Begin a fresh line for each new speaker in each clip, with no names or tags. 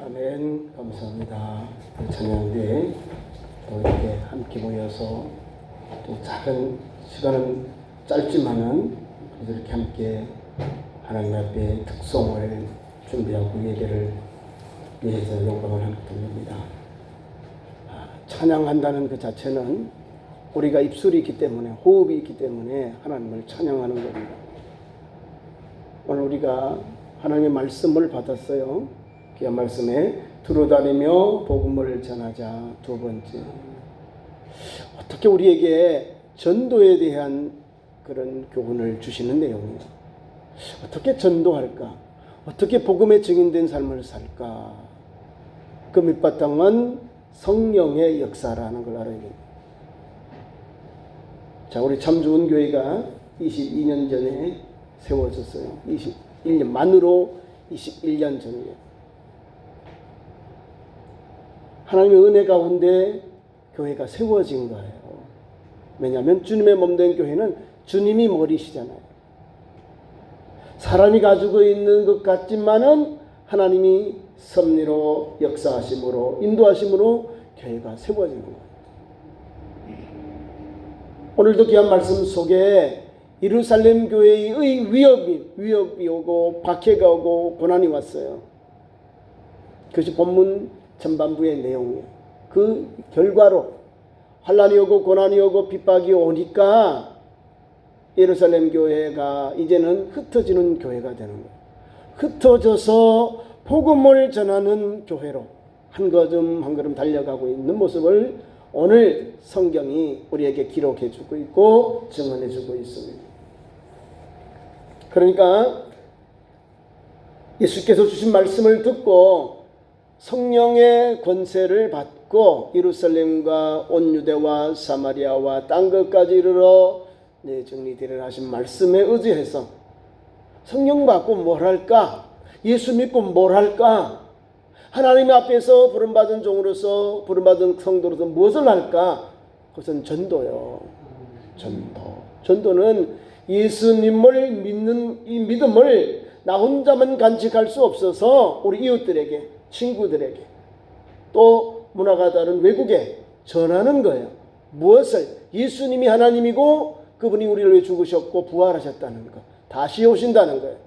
아멘. 감사합니다. 찬양 뒤에 또 이렇게 함께 모여서 또 작은 시간은 짧지만은 이렇게 함께 하나님 앞에 특송을 준비하고 예배를 위해서 영광을 하게 됩니다. 찬양한다는 그 자체는 우리가 입술이 있기 때문에, 호흡이 있기 때문에 하나님을 찬양하는 겁니다. 오늘 우리가 하나님의 말씀을 받았어요. 귀한 말씀에 두루다니며 복음을 전하자. 두 번째, 어떻게 우리에게 전도에 대한 그런 교훈을 주시는 내용이에요. 어떻게 전도할까? 어떻게 복음에 증인된 삶을 살까? 그 밑바탕은 성령의 역사라는 걸 알아야 됩니다. 자, 우리 참 좋은 교회가 22년 전에 세워졌어요. 21년 만으로 21년 전이에요. 하나님의 은혜 가운데 교회가 세워진 거예요. 왜냐하면 주님의 몸된 교회는 주님이 머리시잖아요. 사람이 가지고 있는 것 같지만은 하나님이 섭리로 역사하심으로 인도하심으로 교회가 세워지는 거예요. 오늘도 귀한 말씀 속에 예루살렘 교회의 위협이 오고 박해가 오고 고난이 왔어요. 그것이 본문 전반부의 내용이에요. 그 결과로 환난이 오고 고난이 오고 핍박이 오니까 예루살렘 교회가 이제는 흩어지는 교회가 되는 거예요. 흩어져서 복음을 전하는 교회로 한 걸음 한 걸음 달려가고 있는 모습을 오늘 성경이 우리에게 기록해 주고 있고 증언해 주고 있습니다. 그러니까 예수께서 주신 말씀을 듣고 성령의 권세를 받고 예루살렘과 온 유대와 사마리아와 딴 것까지 이르러 정리되리라 하신 말씀에 의지해서 성령 받고 뭘 할까? 예수 믿고 뭘 할까? 하나님 앞에서 부름받은 종으로서 부름받은 성도로서 무엇을 할까? 그것은 전도요. 전도는 예수님을 믿는 이 믿음을 나 혼자만 간직할 수 없어서 우리 이웃들에게, 친구들에게, 또 문화가 다른 외국에 전하는 거예요. 무엇을? 예수님이 하나님이고 그분이 우리를 위해 죽으셨고 부활하셨다는 것, 다시 오신다는 거예요.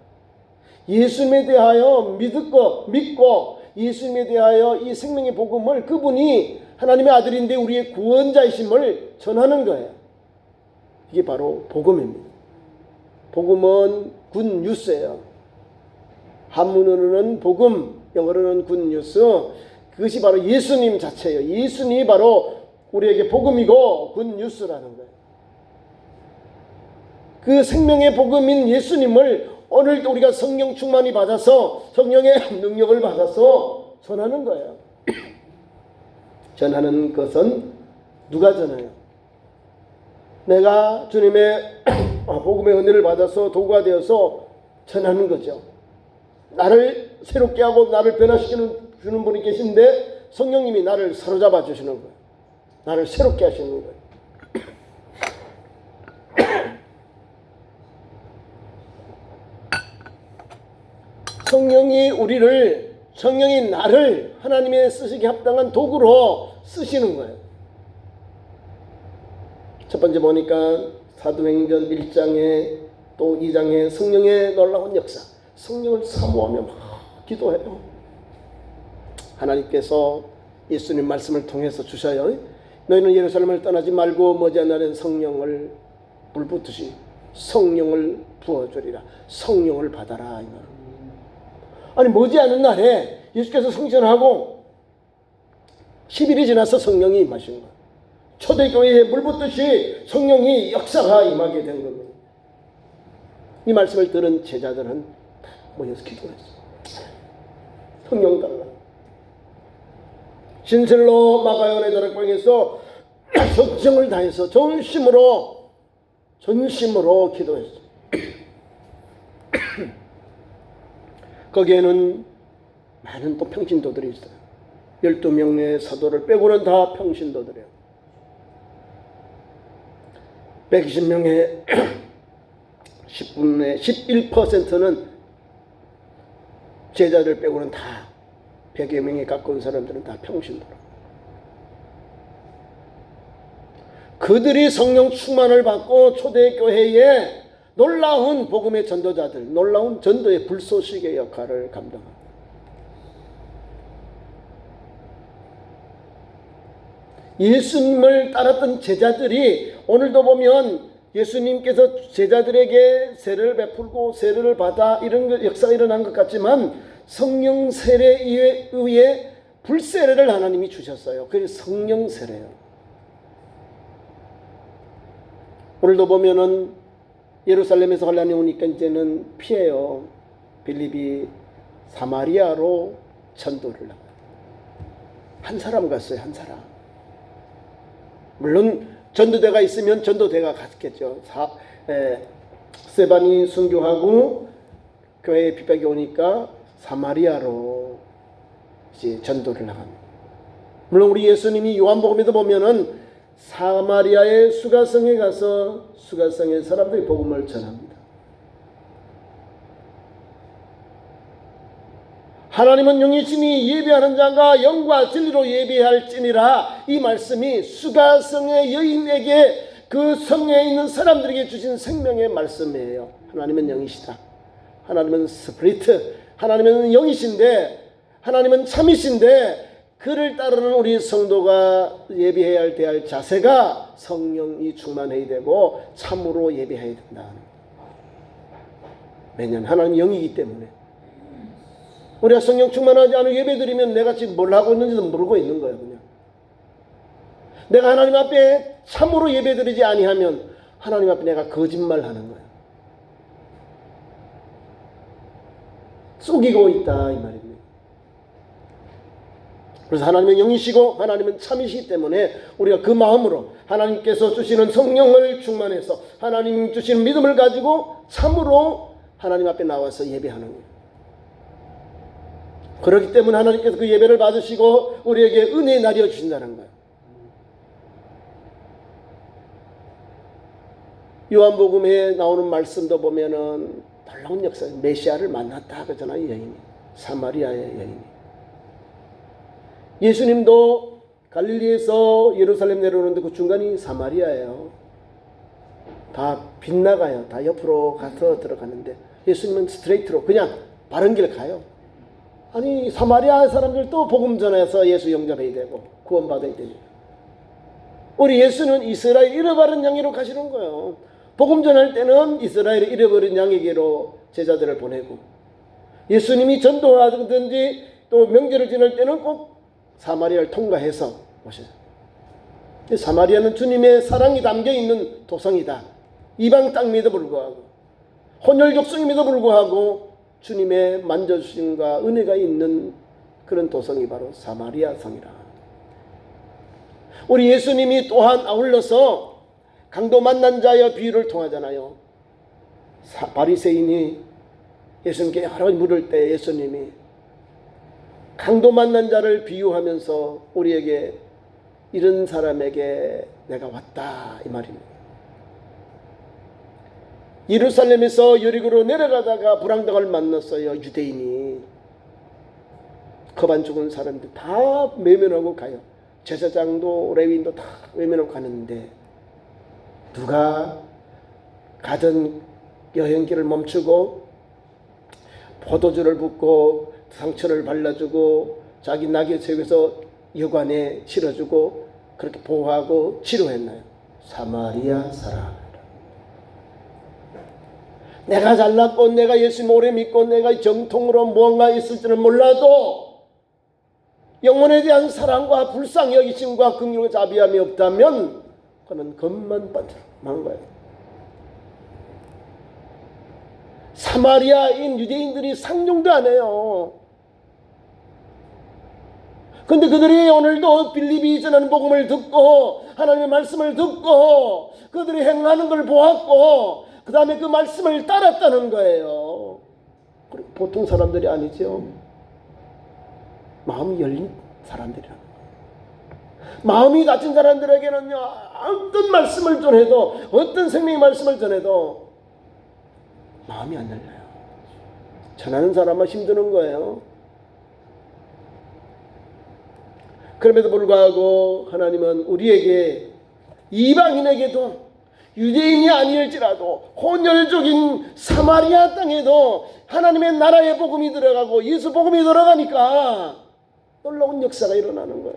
예수님에 대하여 믿고 예수님에 대하여 이 생명의 복음을 그분이 하나님의 아들인데 우리의 구원자이심을 전하는 거예요. 이게 바로 복음입니다. 복음은 굿뉴스예요. 한문으로는 복음, 영어로는 굿뉴스. 그것이 바로 예수님 자체예요. 예수님이 바로 우리에게 복음이고 굿뉴스라는 거예요. 그 생명의 복음인 예수님을 오늘도 우리가 성령 충만이 받아서 성령의 능력을 받아서 전하는 거예요. 전하는 것은 누가 전해요? 내가 주님의 복음의 은혜를 받아서 도구가 되어서 전하는 거죠. 나를 새롭게 하고 나를 변화시키는 주는 분이 계신데 성령님이 나를 사로잡아 주시는 거예요. 나를 새롭게 하시는 거예요. 성령이 나를 하나님의 쓰시기 합당한 도구로 쓰시는 거예요. 첫 번째 보니까 사도행전 1장에 또 2장에 성령의 놀라운 역사, 성령을 사모하며 막 기도해요. 하나님께서 예수님 말씀을 통해서 주셔요. 너희는 예루살렘을 떠나지 말고 머지않은 날엔 성령을 불붙듯이 성령을 부어주리라. 성령을 받아라. 아니 머지않은 날에 예수께서 승천하고 10일이 지나서 성령이 임하신 거예요. 초대교회에 물붓듯이 성령이 역사가 임하게 된 겁니다. 이 말씀을 들은 제자들은 모여서 기도했어요. 성령 달라. 신실로 마가온의 다락방에서 전정을 다해서 전심으로 기도했어요. 거기에는 많은 또 평신도들이 있어요. 12명의 사도를 빼고는 다 평신도들이에요. 120명의 10분의 11%는 제자들 빼고는 다 100여 명에 가까운 사람들은 다 평신도로. 그들이 성령 충만을 받고 초대교회에 놀라운 복음의 전도자들, 놀라운 전도의 불쏘시개 역할을 감당합니다. 예수님을 따랐던 제자들이 오늘도 보면 예수님께서 제자들에게 세례를 베풀고 세례를 받아 이런 역사가 일어난 것 같지만 성령 세례에 의해 불세례를 하나님이 주셨어요. 그게 성령 세례예요. 오늘도 보면은 예루살렘에서 환란이 오니까 이제는 피해요. 빌립이 사마리아로 전도를 나가요. 한 사람 갔어요. 한 사람. 물론 전도대가 있으면 전도대가 갔겠죠. 스데반이 순교하고 교회에 핍박이 오니까 사마리아로 이제 전도를 나갑니다. 물론 우리 예수님이 요한복음에도 보면은 사마리아의 수가성에 가서 수가성의 사람들이 복음을 전합니다. 하나님은 영이시니 예배하는 자가 영과 진리로 예배할지니라. 이 말씀이 수가성의 여인에게 그 성에 있는 사람들에게 주신 생명의 말씀이에요. 하나님은 영이시다. 하나님은 스피리트, 하나님은 영이신데, 하나님은 참이신데 그를 따르는 우리 성도가 예배해야 할 대할 자세가 성령이 충만해야 되고 참으로 예배해야 된다. 왜냐하면 하나님 영이기 때문에. 우리가 성령 충만하지 않은 예배드리면 내가 지금 뭘 하고 있는지도 모르고 있는 거예요. 그냥 내가 하나님 앞에 참으로 예배드리지 아니하면 하나님 앞에 내가 거짓말하는 거예요. 속이고 있다 이 말입니다. 그래서 하나님은 영이시고 하나님은 참이시기 때문에 우리가 그 마음으로 하나님께서 주시는 성령을 충만해서 하나님 주시는 믿음을 가지고 참으로 하나님 앞에 나와서 예배하는 거예요. 그렇기 때문에 하나님께서 그 예배를 받으시고 우리에게 은혜 나뉘어 주신다는 거예요. 요한복음에 나오는 말씀도 보면은 놀라운 역사, 메시아를 만났다 그러잖아요. 여인이, 사마리아의 여인이. 예수님도 갈릴리에서 예루살렘 내려오는데 그 중간이 사마리아예요. 다 빗나가요. 다 옆으로 가서 들어가는데 예수님은 스트레이트로 그냥 바른 길 가요. 아니 사마리아 사람들도 복음 전해서 예수 영접해야 되고 구원받아야 됩니다. 우리 예수는 이스라엘 잃어버린 양으로 가시는 거예요. 복음 전할 때는 이스라엘의 잃어버린 양에게로 제자들을 보내고 예수님이 전도하든지 또 명제를 지낼 때는 꼭 사마리아를 통과해서 오셔요. 사마리아는 주님의 사랑이 담겨있는 도성이다. 이방 땅임에도 불구하고 혼혈족성임에도 불구하고 주님의 만져주심과 은혜가 있는 그런 도성이 바로 사마리아 성이라. 우리 예수님이 또한 아울러서 강도 만난 자의 비유를 통하잖아요. 바리새인이 예수님께 여러 물을 때 예수님이 강도 만난 자를 비유하면서 우리에게 이런 사람에게 내가 왔다 이 말입니다. 예루살렘에서 여리고로 내려가다가 불황당을 만났어요. 유대인이. 겁 안 죽은 사람들 다 외면하고 가요. 제사장도 레위인도 다 외면하고 가는데 누가 가던 여행길을 멈추고 포도주를 붓고 상처를 발라주고 자기 낙에 세워서 여관에 실어주고 그렇게 보호하고 치료했나요? 사마리아 사람. 내가 잘났고 내가 예수님 오래 믿고 내가 정통으로 무언가 있을지는 몰라도 영혼에 대한 사랑과 불쌍히 여기심과 긍휼과 자비함이 없다면 그는 겁만 반짝한 거예요. 사마리아인 유대인들이 상종도 안 해요. 근데 그들이 오늘도 빌립이 전하는 복음을 듣고 하나님의 말씀을 듣고 그들이 행하는 걸 보았고 그 다음에 그 말씀을 따랐다는 거예요. 보통 사람들이 아니죠. 마음이 열린 사람들이라는 거예요. 마음이 닫힌 사람들에게는요, 어떤 말씀을 전해도, 어떤 생명의 말씀을 전해도 마음이 안 열려요. 전하는 사람은 힘드는 거예요. 그럼에도 불구하고 하나님은 우리에게, 이방인에게도, 유대인이 아닐지라도 혼혈족인 사마리아 땅에도 하나님의 나라의 복음이 들어가고 예수 복음이 들어가니까 놀라운 역사가 일어나는 거예요.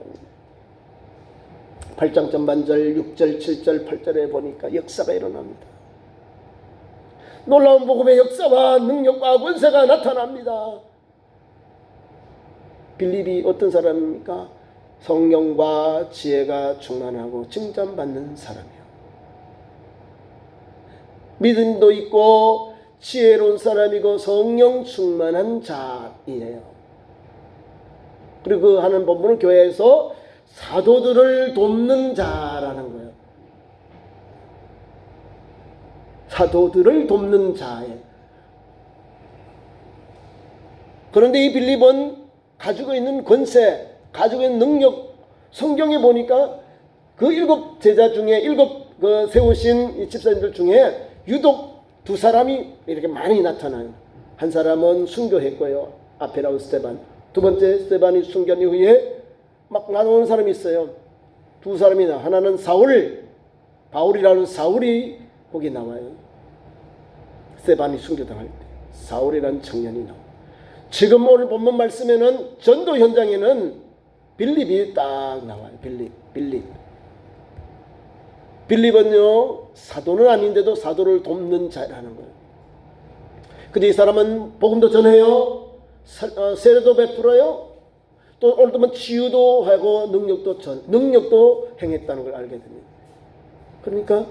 8장 전반절 6절 7절 8절에 보니까 역사가 일어납니다. 놀라운 복음의 역사와 능력과 권세가 나타납니다. 빌립이 어떤 사람입니까? 성령과 지혜가 충만하고 칭찬받는 사람이요, 믿음도 있고 지혜로운 사람이고 성령 충만한 자이에요. 그리고 그 하는 본문은 교회에서 사도들을 돕는 자라는 거예요. 사도들을 돕는 자예요. 그런데 이 빌립은 가지고 있는 권세, 가지고 있는 능력, 성경에 보니까 그 7 제자 중에 7 그 세우신 이 집사님들 중에 유독 2 사람이 이렇게 많이 나타나요. 한 사람은 순교했고요, 아페라고 스데반. 2번째 스데반이 순교 이후에 막 나오는 사람이 있어요. 2 사람이나, 하나는 사울, 바울이라는 사울이 거기 나와요. 스데반이 순교당할 때 사울이라는 청년이 나와요. 지금 오늘 본문 말씀에는 전도 현장에는 빌립이 딱 나와요. 빌립은요, 사도는 아닌데도 사도를 돕는 자라는 거예요. 근데 이 사람은 복음도 전해요, 세례도 베풀어요, 또 오늘 보면 치유도 하고 능력도 행했다는 걸 알게 됩니다. 그러니까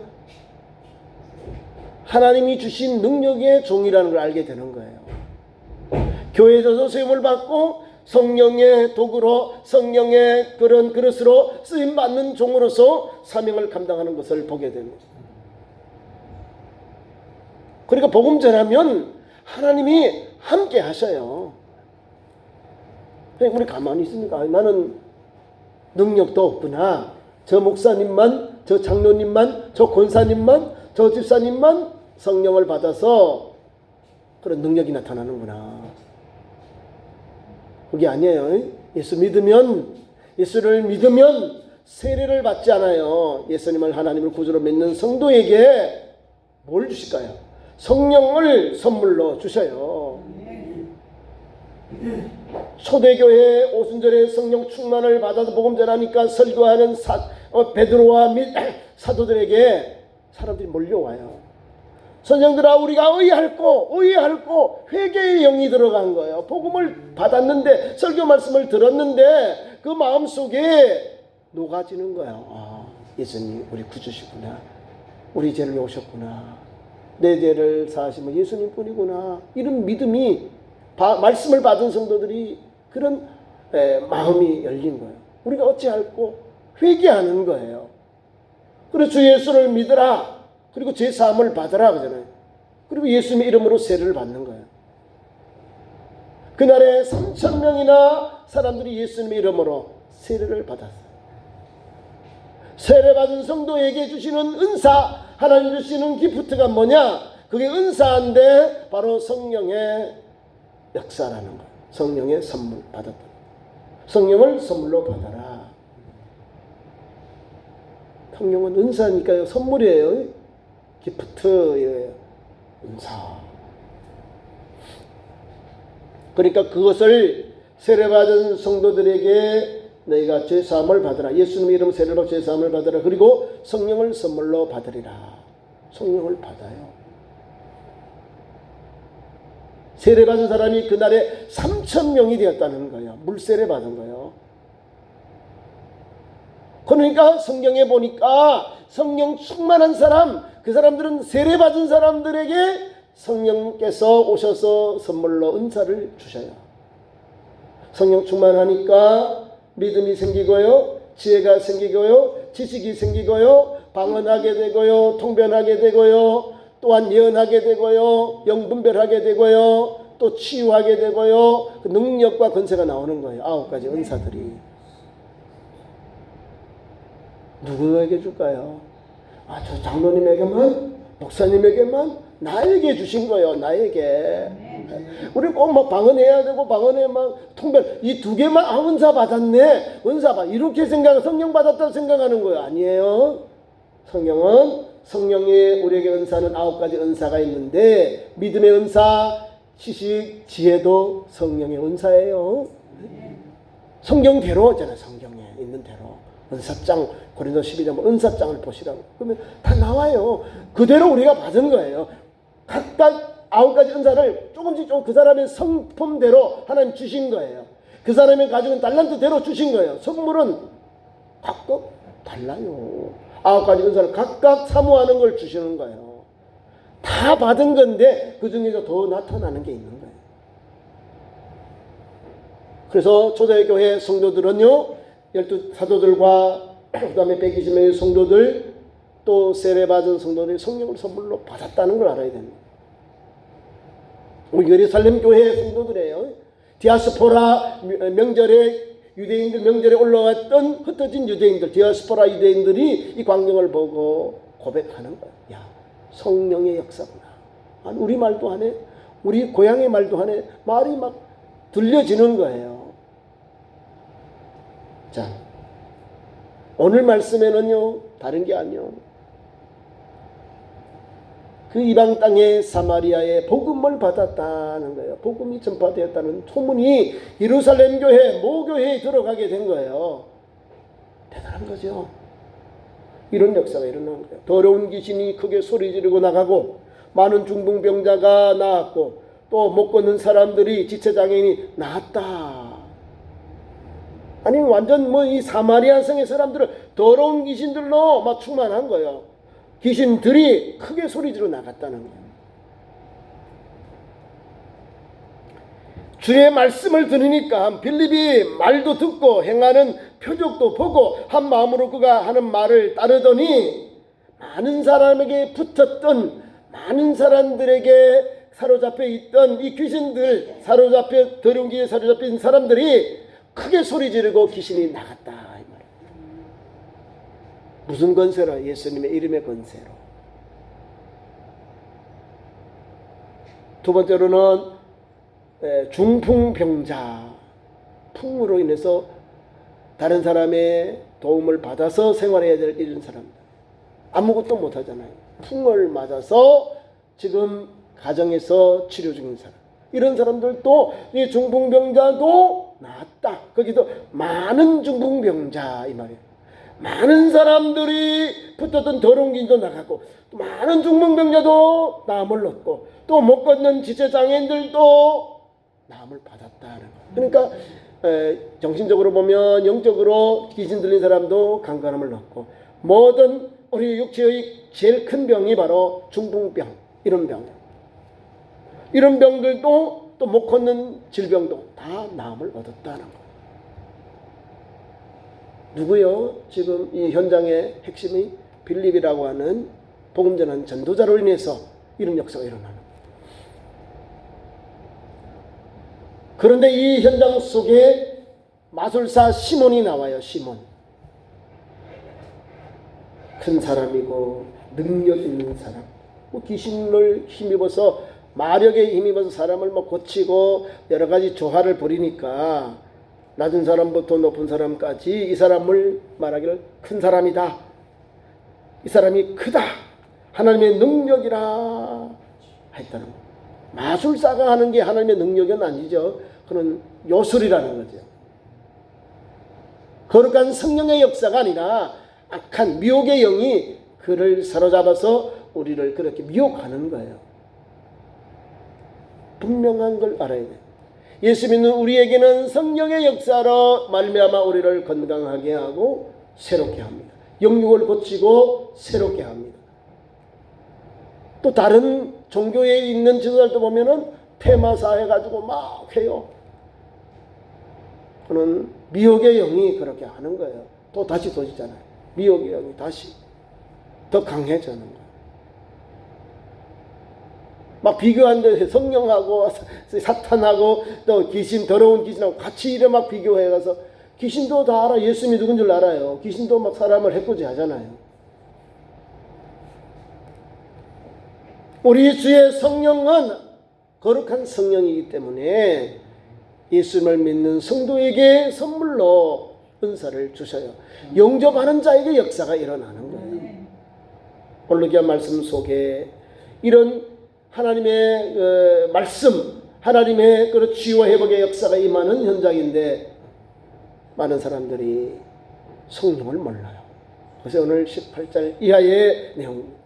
하나님이 주신 능력의 종이라는 걸 알게 되는 거예요. 교회에서도 세움을 받고 성령의 도구로, 성령의 그런 그릇으로 쓰임받는 종으로서 사명을 감당하는 것을 보게 됩니다. 그러니까 복음 전하면 하나님이 함께 하셔요. 우리 가만히 있으니까 나는 능력도 없구나, 저 목사님만, 저 장로님만, 저 권사님만, 저 집사님만 성령을 받아서 그런 능력이 나타나는구나. 그게 아니에요. 예수를 믿으면 세례를 받지 않아요. 예수님을 하나님을 구주로 믿는 성도에게 뭘 주실까요? 성령을 선물로 주셔요. 초대교회 오순절에 성령 충만을 받아서 복음 전하니까 설교하는 베드로와 사도들에게 사람들이 몰려와요. 선생들아, 우리가 의의할고 회개의 영이 들어간 거예요. 복음을 받았는데, 설교 말씀을 들었는데 그 마음속에 녹아지는 거예요. 아, 예수님 우리 구주시구나, 우리 죄를 오셨구나, 내 죄를 사하시면 예수님 뿐이구나. 이런 믿음이, 말씀을 받은 성도들이 그런 마음이 열린 거예요. 우리가 어찌할꼬 회개하는 거예요. 그래서 주 예수를 믿으라, 그리고 죄 사함을 받으라 그러잖아요. 그리고 예수님의 이름으로 세례를 받는 거예요. 그날에 3,000명이나 사람들이 예수님의 이름으로 세례를 받았어요. 세례 받은 성도에게 주시는 은사, 하나님 주시는 기프트가 뭐냐? 그게 은사인데 바로 성령의 역사라는 거예요. 성령의 선물 받았다. 성령을 선물로 받아라. 성령은 은사니까요, 선물이에요. 기프트예요. 은사. 그러니까 그것을 세례받은 성도들에게 너희가 죄사함을 받으라, 예수님의 이름 세례로 죄사함을 받으라, 그리고 성령을 선물로 받으리라. 성령을 받아요. 세례받은 사람이 그날에 3,000명이 되었다는 거예요. 물세례 받은 거예요. 그러니까 성경에 보니까 성령 충만한 사람, 그 사람들은 세례받은 사람들에게 성령께서 오셔서 선물로 은사를 주셔요. 성령 충만하니까 믿음이 생기고요, 지혜가 생기고요, 지식이 생기고요, 방언하게 되고요, 통변하게 되고요, 또한 예언하게 되고요, 영분별하게 되고요, 또 치유하게 되고요, 그 능력과 권세가 나오는 거예요. 9가지 은사들이. 누구에게 줄까요? 저 장로님에게만, 목사님에게만, 나에게 주신 거예요. 나에게. 우리 꼭 막 방언해야 되고 방언에 막 통변 이 두 개만 은사 받았네 은사 받 이렇게 생각 성령 받았다고 생각하는 거예요. 아니에요. 성령의 우리에게 은사는 9가지 은사가 있는데 믿음의 은사, 지식, 지혜도 성령의 은사예요. 성경대로 있잖아요. 성경에 있는 대로 은사장 고린도 12장 은사장을 보시라고 그러면 다 나와요. 그대로 우리가 받은 거예요. 각각 9가지 은사를 조금씩 그 사람의 성품대로 하나님 주신 거예요. 그 사람이 가지고 있는 달란트대로 주신 거예요. 선물은 각각 달라요. 9가지 은사를 각각 사모하는 걸 주시는 거예요. 다 받은 건데 그 중에서 더 나타나는 게 있는 거예요. 그래서 초대교회 성도들은요 12 사도들과 그 다음에 120명의 성도들 또 세례 받은 성도들이 성령을 선물로 받았다는 걸 알아야 됩니다. 우리 예루살렘 교회 성도들이에요. 디아스포라 명절에 유대인들 명절에 올라왔던 흩어진 유대인들 디아스포라 유대인들이 이 광경을 보고 고백하는 거예요. 야 성령의 역사구나. 아니, 우리 말도 하네. 우리 고향의 말도 하네. 말이 막 들려지는 거예요. 자 오늘 말씀에는요 다른 게 아니요 그 이방 땅의 사마리아에 복음을 받았다는 거예요. 복음이 전파되었다는 소문이 예루살렘 교회 모교회에 들어가게 된 거예요. 대단한 거죠. 이런 역사가 일어나는 거예요. 더러운 귀신이 크게 소리 지르고 나가고 많은 중풍병자가 나았고 또 못 걷는 사람들이 지체장애인이 나았다. 아니 완전 이 사마리아 성의 사람들은 더러운 귀신들로 막 충만한 거예요. 귀신들이 크게 소리지르고 나갔다는 거예요. 주의 말씀을 들으니까 빌립이 말도 듣고 행하는 표적도 보고 한 마음으로 그가 하는 말을 따르더니 많은 사람에게 붙었던 많은 사람들에게 사로잡혀 있던 이 귀신들 사로잡혀 더러운 귀에 사로잡힌 사람들이 크게 소리 지르고 귀신이 나갔다 이 말이에요. 무슨 권세로? 예수님의 이름의 권세로. 두 번째로는 중풍병자 풍으로 인해서 다른 사람의 도움을 받아서 생활해야 될 이런 사람들 아무것도 못하잖아요. 풍을 맞아서 지금 가정에서 치료 중인 사람 이런 사람들도 이 중풍병자도 나았다. 거기도 많은 중풍병자 이 말이에요. 많은 사람들이 붙었던 더러운 귀신도 나가고 또 많은 중풍병자도 나음을 얻고 또 못 걷는 지체장애인들도 나음을 받았다는 거예요. 그러니까 정신적으로 보면 영적으로 귀신 들린 사람도 강건함을 얻고 모든 우리 육체의 제일 큰 병이 바로 중풍병 이런 병 이런 병들도 또 못 걷는 질병도 다 나음을 얻었다는 거예요. 누구요? 지금 이 현장의 핵심이 빌립이라고 하는 복음 전하는 전도자로 인해서 이런 역사가 일어나는 거예요. 그런데 이 현장 속에 마술사 시몬이 나와요. 시몬. 큰 사람이고 능력 있는 사람. 귀신을 힘입어서 마력에 힘입어서 사람을 고치고 여러 가지 조화를 벌이니까 낮은 사람부터 높은 사람까지 이 사람을 말하기를 큰 사람이다. 이 사람이 크다. 하나님의 능력이라 했다는 거예요. 마술사가 하는 게 하나님의 능력은 아니죠. 그런 요술이라는 거죠. 거룩한 성령의 역사가 아니라 악한 미혹의 영이 그를 사로잡아서 우리를 그렇게 미혹하는 거예요. 분명한 걸 알아야 돼요. 예수 믿는 우리에게는 성령의 역사로 말미암아 우리를 건강하게 하고 새롭게 합니다. 영육을 고치고 새롭게 합니다. 또 다른 종교에 있는 지도자들도 보면은 테마사 해가지고 막 해요. 그는 미혹의 영이 그렇게 하는 거예요. 또 다시 도지잖아요. 미혹의 영이 다시 더 강해지는 거예요. 막 비교하는데 성령하고 사탄하고 또 귀신 더러운 귀신하고 같이 이래 막 비교해가서 귀신도 다 알아. 예수님이 누군 줄 알아요. 귀신도 막 사람을 해코지 하잖아요. 우리 주의 성령은 거룩한 성령이기 때문에 예수님을 믿는 성도에게 선물로 은사를 주셔요. 영접하는 자에게 역사가 일어나는 거예요. 오늘 귀한 말씀 속에 이런 하나님의 말씀, 하나님의 그 치유와 회복의 역사가 임하는 현장인데 많은 사람들이 성령을 몰라요. 그래서 오늘 18절 이하의 내용입니다.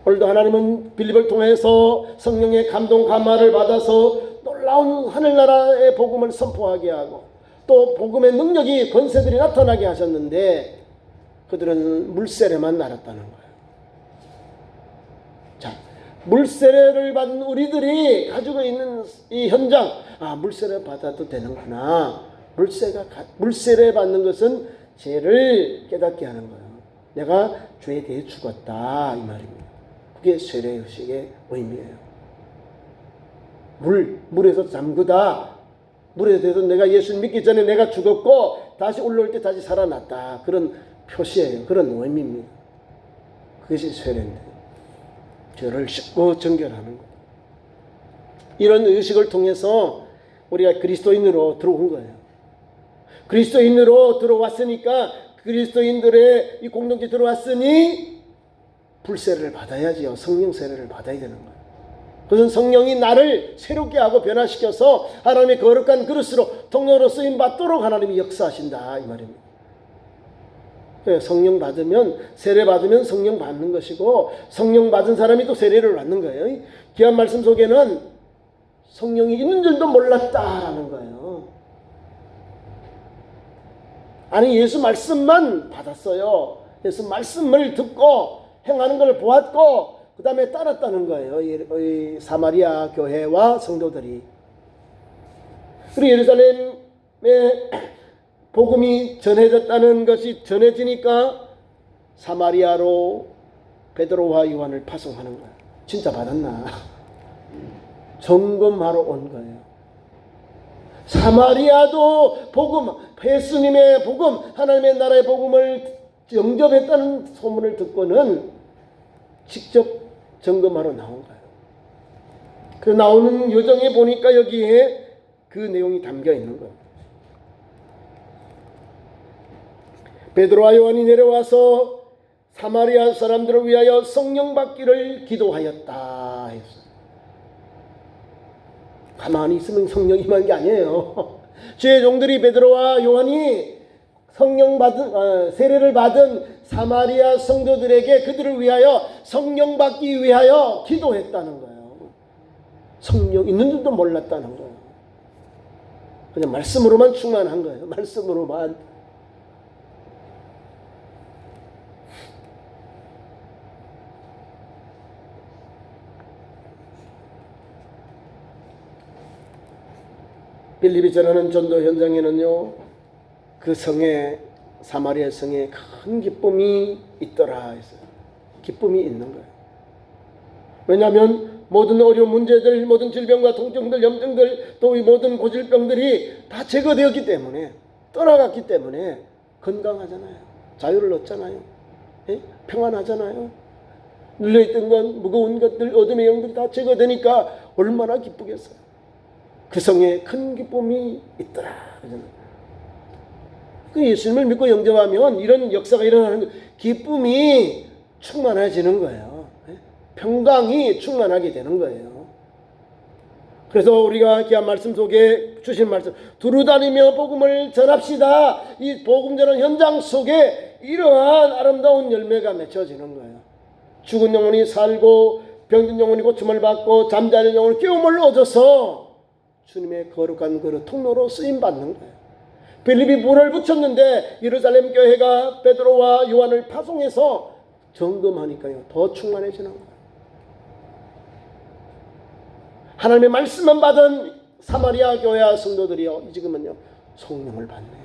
오늘도 하나님은 빌립을 통해서 성령의 감동 감화를 받아서 놀라운 하늘나라의 복음을 선포하게 하고 또 복음의 능력이 권세들이 나타나게 하셨는데 그들은 물세례만 알았다는 거예요. 자, 물세례를 받은 우리들이 가지고 있는 이 현장, 물세례 받아도 되는구나. 물세례 받는 것은 죄를 깨닫게 하는 거예요. 내가 죄에 대해 죽었다 이 말입니다. 그게 세례의식의 의미예요. 물에서 잠그다. 물에 대해서 내가 예수 믿기 전에 내가 죽었고 다시 올라올 때 다시 살아났다. 그런 표시예요. 그런 의미입니다. 그것이 세례인데 죄를 씻고 정결하는 것. 이런 의식을 통해서 우리가 그리스도인으로 들어온 거예요. 그리스도인으로 들어왔으니까 그리스도인들의 이 공동체 들어왔으니 불세례를 받아야지요. 성령 세례를 받아야 되는 거예요. 그것은 성령이 나를 새롭게 하고 변화시켜서 하나님의 거룩한 그릇으로 통로로 쓰임 받도록 하나님이 역사하신다 이 말입니다. 성령 받으면 세례 받으면 성령 받는 것이고 성령 받은 사람이 또 세례를 받는 거예요. 귀한 말씀 속에는 성령이 있는 줄도 몰랐다라는 거예요. 아니 예수 말씀만 받았어요. 예수 말씀을 듣고 행하는 걸 보았고 그 다음에 따랐다는 거예요. 이 사마리아 교회와 성도들이. 그리고 예루살렘에 복음이 전해졌다는 것이 전해지니까 사마리아로 베드로와 요한을 파송하는 거예요. 진짜 받았나? 점검하러 온 거예요. 사마리아도 복음, 예수님의 복음, 하나님의 나라의 복음을 영접했다는 소문을 듣고는 직접 점검하러 나온 거예요. 그 나오는 여정에 보니까 여기에 그 내용이 담겨 있는 거예요. 베드로와 요한이 내려와서 사마리아 사람들을 위하여 성령 받기를 기도하였다 했어요. 가만히 있으면 성령 임한 게 아니에요. 주의 종들이 베드로와 요한이 세례를 받은 사마리아 성도들에게 그들을 위하여 성령 받기 위하여 기도했다는 거예요. 성령 있는 줄도 몰랐다는 거예요. 그냥 말씀으로만 충만한 거예요. 말씀으로만. 빌립이 전하는 전도 현장에는요, 그 성에, 사마리아 성에 큰 기쁨이 있더라 했어요. 기쁨이 있는 거예요. 왜냐하면 모든 어려운 문제들, 모든 질병과 통증들, 염증들, 또 이 모든 고질병들이 다 제거되었기 때문에, 떠나갔기 때문에 건강하잖아요. 자유를 얻잖아요. 예? 평안하잖아요. 눌려있던 건, 무거운 것들, 어둠의 영들이 다 제거되니까 얼마나 기쁘겠어요. 그 성에 큰 기쁨이 있더라. 그 예수님을 믿고 영접하면 이런 역사가 일어나는 기쁨이 충만해지는 거예요. 평강이 충만하게 되는 거예요. 그래서 우리가 귀한 말씀 속에 주신 말씀, 두루다니며 복음을 전합시다. 이 복음 전하는 현장 속에 이러한 아름다운 열매가 맺혀지는 거예요. 죽은 영혼이 살고 병든 영혼이 고침을 받고 잠자는 영혼이 깨움을 얻어서 주님의 거룩한 그릇 통로로 쓰임 받는 거예요. 빌립이 불을 붙였는데 예루살렘 교회가 베드로와 요한을 파송해서 점검하니까요, 더 충만해지는 거예요. 하나님의 말씀만 받은 사마리아 교회 성도들이요, 지금은요 성령을 받네요.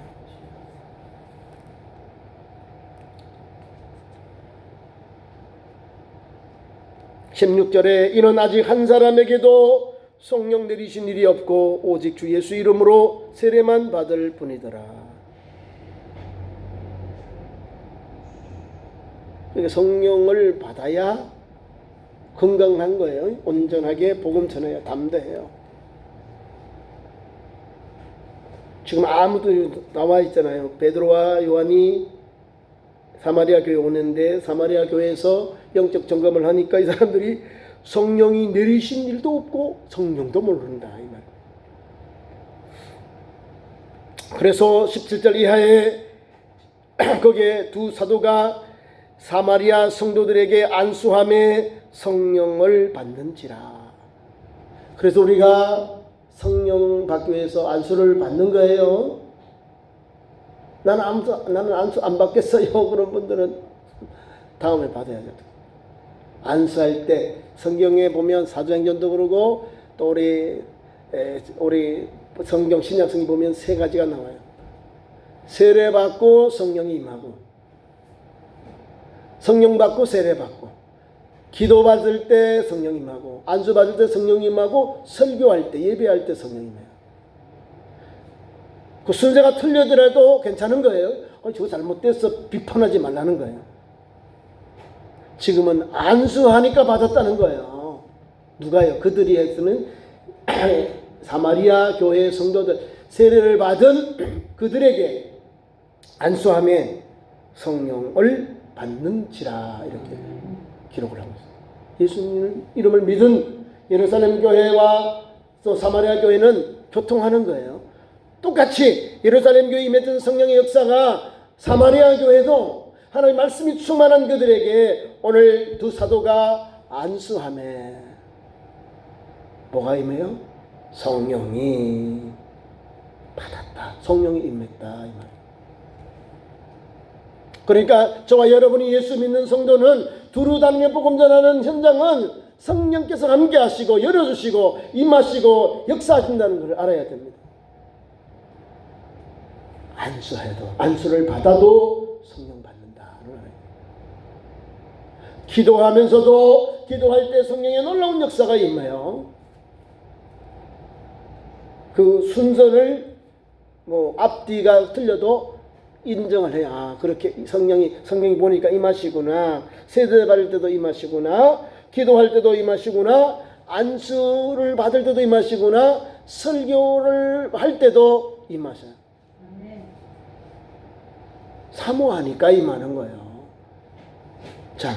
(16절에) 이는 아직 한 사람에게도 성령 내리신 일이 없고 오직 주 예수 이름으로 세례만 받을 뿐이더라. 그러니까 성령을 받아야 건강한 거예요. 온전하게 복음 전해야 담대해요. 지금 아무도 나와 있잖아요. 베드로와 요한이 사마리아 교회 오는데 사마리아 교회에서 영적 점검을 하니까 이 사람들이 성령이 내리신 일도 없고 성령도 모른다 이 말. 그래서 17절 이하에 거기에 두 사도가 사마리아 성도들에게 안수함에 성령을 받는지라. 그래서 우리가 성령 받기 위해서 안수를 받는 거예요. 나는 안수 안 받겠어요. 그런 분들은 다음에 받아야 돼요. 안수할 때 성경에 보면 사도행전도 그러고 또 우리 성경 신약성에 보면 세 가지가 나와요. 세례 받고 성령이 임하고, 성령 받고 세례 받고, 기도 받을 때 성령 임하고, 안수 받을 때 성령 임하고, 설교할 때 예배할 때 성령 임해요. 그 순서가 틀려더라도 괜찮은 거예요. 저거 잘못됐어 비판하지 말라는 거예요. 지금은 안수하니까 받았다는 거예요. 누가요? 그들이 했으면 사마리아 교회 성도들 세례를 받은 그들에게 안수함에 성령을 받는지라 이렇게 기록을 하고 있습니다. 예수님 이름을 믿은 예루살렘 교회와 또 사마리아 교회는 교통하는 거예요. 똑같이 예루살렘 교회에 임했던 성령의 역사가 사마리아 교회도 하나님의 말씀이 충만한 그들에게 오늘 두 사도가 안수함에 뭐가 임해요? 성령이 받았다. 성령이 임했다 이 말. 그러니까 저와 여러분이 예수 믿는 성도는 두루 다니며 복음 전하는 현장은 성령께서 함께 하시고 열어주시고 임하시고 역사하신다는 것을 알아야 됩니다. 안수해도 안수를 받아도 성령 받는다. 기도하면서도 기도할 때 성령의 놀라운 역사가 임해요. 그 순서를 앞뒤가 틀려도 인정을 해야 그렇게 성령이 보니까 임하시구나. 세례 받을 때도 임하시구나. 기도할 때도 임하시구나. 안수를 받을 때도 임하시구나. 설교를 할 때도 임하셔요. 사모하니까 임하는 거예요. 자,